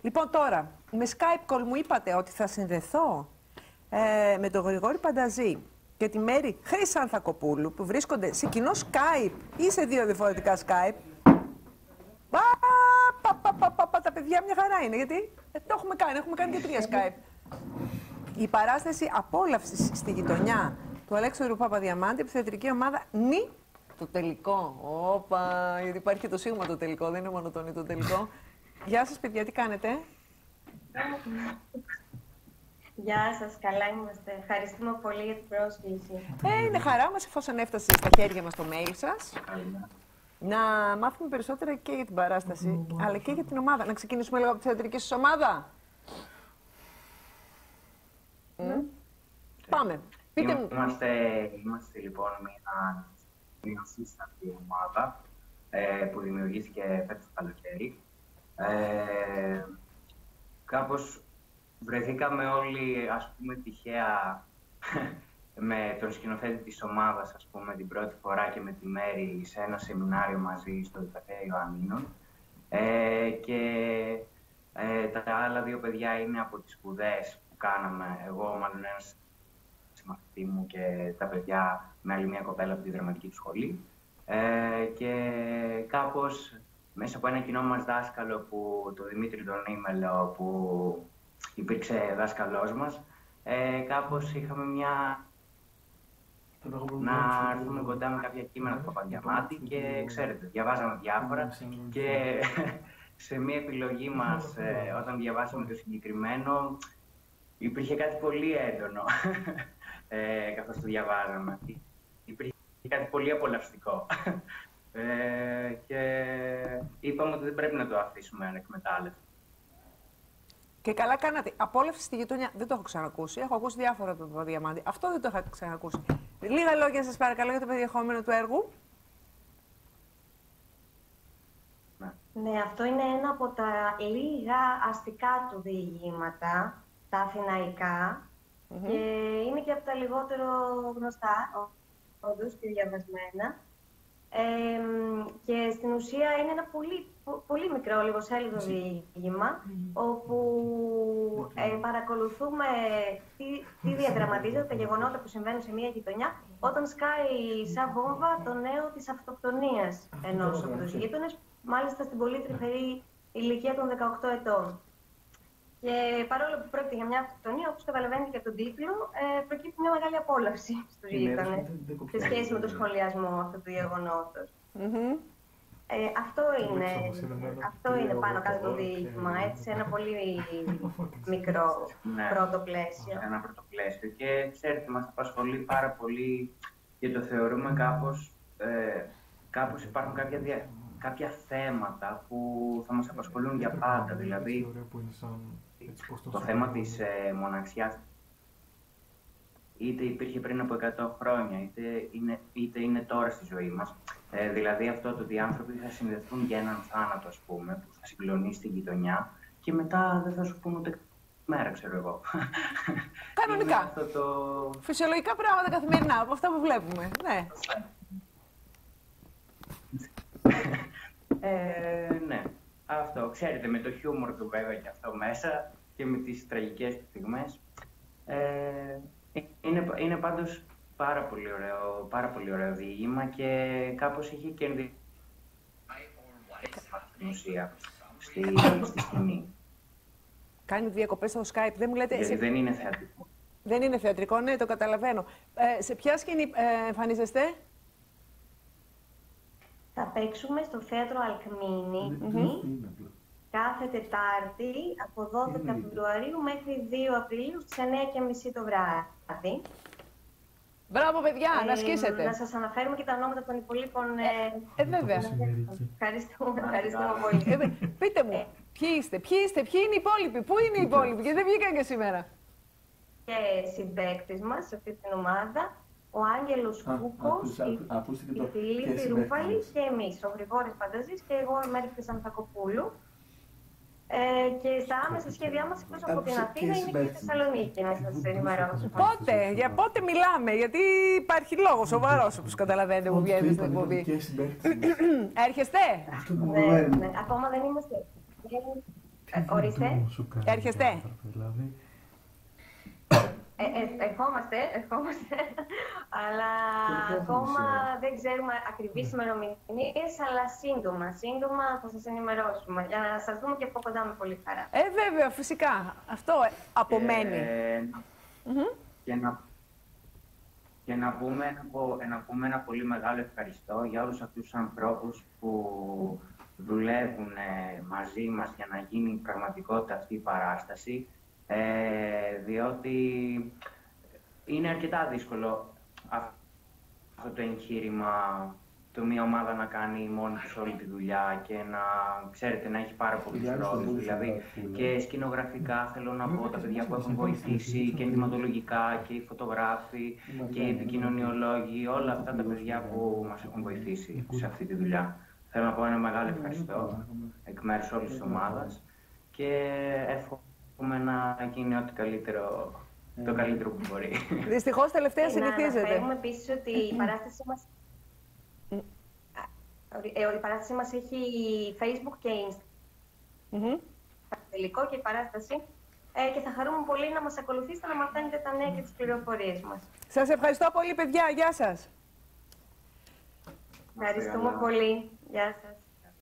Λοιπόν, τώρα, με Skype call μου είπατε ότι θα συνδεθώ με τον Γρηγόρη Πανταζή και τη Μέρη Χρυσανθακοπούλου που βρίσκονται σε κοινό Skype ή σε δύο διαφορετικά Skype. Τα παιδιά μια χαρά είναι, γιατί το έχουμε κάνει και 3 Skype. Η παράσταση απόλαυσης στη γειτονιά του Αλέξανδρου Παπαδιαμάντη, η θεατρική ομάδα Νι. Το τελικό. Όπα, γιατί υπάρχει και το σίγμα το τελικό, δεν είναι μόνο το Νι το τελικό. Γεια σας, παιδιά, τι κάνετε? Γεια σας, καλά είμαστε. Ευχαριστούμε πολύ για την πρόσκληση. Είναι χαρά μας εφόσον έφτασε στα χέρια μας το mail σας. Να μάθουμε περισσότερα και για την παράσταση, αλλά και για την ομάδα. Να ξεκινήσουμε λίγο από τη θεατρική σας ομάδα. Πάμε. Πείτε μου. Είμαστε λοιπόν μια σύστατη ομάδα που δημιουργήθηκε φέτος το καλοκαίρι. Κάπως βρεθήκαμε όλοι, ας πούμε, τυχαία με τον σκηνοθέτη της ομάδας, ας πούμε, την πρώτη φορά και με τη Μέρη σε ένα σεμινάριο μαζί στο Καφέ Ιωαννίνων. Και τα άλλα 2 παιδιά είναι από τις σπουδές που κάναμε. Εγώ, μάλλον ένας συμμαθητή μου και τα παιδιά με άλλη μια κοπέλα από τη δραματική του σχολή. Και κάπως μέσα από ένα κοινό μας δάσκαλο, το Δημήτρη τον Ήμελο, που υπήρξε δάσκαλός μας, κάπως είχαμε να έρθουμε κοντά με κάποια κείμενα του Παπαδιαμάντη και ξέρετε, διαβάζαμε διάφορα και σε μία επιλογή μας, όταν διαβάσαμε το συγκεκριμένο, υπήρχε κάτι πολύ έντονο καθώς το διαβάζαμε. Υπήρχε κάτι πολύ απολαυστικό. Και είπαμε ότι δεν πρέπει να το αφήσουμε ανεκμετάλλευτο. Και καλά κάνατε. Απόλαυση στη γειτονιά δεν το έχω ξανακούσει. Έχω ακούσει διάφορα από τον Παπαδιαμάντη. Αυτό δεν το είχα ξανακούσει. Λίγα λόγια σας παρακαλώ για το περιεχόμενο του έργου. Ναι, αυτό είναι ένα από τα λίγα αστικά του διηγήματα, τα αθηναϊκά, και είναι και από τα λιγότερο γνωστά, όντως, και διαβασμένα. Και στην ουσία είναι ένα πολύ μικρό, λιγοσέλιδο διήγημα, όπου παρακολουθούμε τι διαδραματίζεται, τα γεγονότα που συμβαίνουν σε μια γειτονιά, όταν σκάει σαν βόμβα το νέο της αυτοκτονίας ενός από τους γείτονες, μάλιστα στην πολύ τρυφερή ηλικία των 18 ετών. Και παρόλο που πρόκειται για μια αυτοκτονία, όπως καταλαβαίνετε και από τον τίτλο, προκύπτει μια μεγάλη απόλαυση στους γείτονες σε σχέση με τον σχολιασμό αυτού του γεγονότος. Αυτό είναι πάνω κάτω το διήγημα, έτσι, σε ένα πολύ μικρό πρώτο πλαίσιο. Ένα πρώτο πλαίσιο. Και ξέρετε, μας απασχολεί πάρα πολύ και το θεωρούμε κάπως υπάρχουν κάποια θέματα που θα μας απασχολούν για πάντα. Δηλαδή, το θέμα της μοναξιάς είτε υπήρχε πριν από 100 χρόνια, είτε είναι τώρα στη ζωή μας. Δηλαδή αυτό το ότι οι άνθρωποι θα συνδεθούν για έναν θάνατο, ας πούμε, που θα συγκλονίσει την γειτονιά και μετά δεν θα σου πούν ούτε μέρα, ξέρω εγώ. Κανονικά. Φυσιολογικά πράγματα καθημερινά, από αυτά που βλέπουμε. Ναι. Ναι. Αυτό, ξέρετε, με το χιούμορ του βέβαια και αυτό μέσα και με τις τραγικές στιγμές. Είναι πάντως πάρα πολύ ωραίο διήγημα και κάπως έχει κερδίσει την ουσία στη σκηνή. Κάνει διακοπές στο Skype, δεν μου λέτε... Γιατί δεν είναι θεατρικό. Δεν είναι θεατρικό, ναι, το καταλαβαίνω. Σε ποια σκηνή εμφανίζεστε? Θα παίξουμε στο Θέατρο Αλκμίνη κάθε Τετάρτη από 12 Φεβρουαρίου μέχρι 2 Απριλίου στις 9:30 το βράδυ. Μπράβο, παιδιά, να ασκήσετε. Να σας αναφέρουμε και τα ονόματα των υπολείπων. Βέβαια. Ευχαριστούμε πολύ. Πείτε μου, ποιοι είστε, ποιοι είναι οι υπόλοιποι, πού είναι οι υπόλοιποι, γιατί δεν βγήκαν και σήμερα. Και συμπαίκτης μας σε αυτή την ομάδα, ο Άγγελος Κούκος, η Φιλίππη Ρούφαλη και εμείς, ο Γρηγόρης Πανταζής και εγώ, η Μέρη Χρυσανθακοπούλου. Και στα άμεσα σχέδιά μας, εκτός από την Αθήνα, είναι και η Θεσσαλονίκη, να σας ενημερώσω. Πότε, για πότε μιλάμε, γιατί υπάρχει λόγο σοβαρός, όπως καταλαβαίνετε, που βγαίνει στην εκπομπή. Έρχεστε? Ναι, ακόμα δεν είμαστε. Ορίστε. Έρχεστε. Ερχόμαστε, αλλά ακόμα δεν ξέρουμε ακριβείς ημερομηνίες, αλλά σύντομα θα σας ενημερώσουμε, για να σας δούμε και από κοντά με πολύ χαρά. Βέβαια, φυσικά. Αυτό απομένει. Και να πούμε ένα πολύ μεγάλο ευχαριστώ για όλους αυτούς τους ανθρώπους που δουλεύουν μαζί μας για να γίνει πραγματικότητα αυτή η παράσταση, διότι είναι αρκετά δύσκολο αυτό το εγχείρημα, το μία ομάδα να κάνει μόνη της όλη τη δουλειά και να, ξέρετε, να έχει πάρα πολλούς ρόλους. Δηλαδή και σκηνογραφικά θέλω να πω, τα παιδιά που έχουν βοηθήσει και ενδυματολογικά και οι φωτογράφοι και οι επικοινωνιολόγοι, όλα αυτά τα παιδιά που μας έχουν βοηθήσει σε αυτή τη δουλειά. Θέλω να πω ένα μεγάλο ευχαριστώ εκ μέρους όλης της ομάδας και εύχομαι να γίνει ό,τι καλύτερο, το καλύτερο που μπορεί. Δυστυχώς τελευταία συνηθίζεται. Να αναφέρουμε επίσης ότι η παράστασή μας έχει Facebook και Instagram. Τελικό και η παράσταση. Και θα χαρούμε πολύ να μας ακολουθήσετε, να μαθαίνετε τα νέα και τις πληροφορίες μας. Σας ευχαριστώ πολύ, παιδιά. Γεια σας. Ευχαριστούμε πολύ. Γεια σας.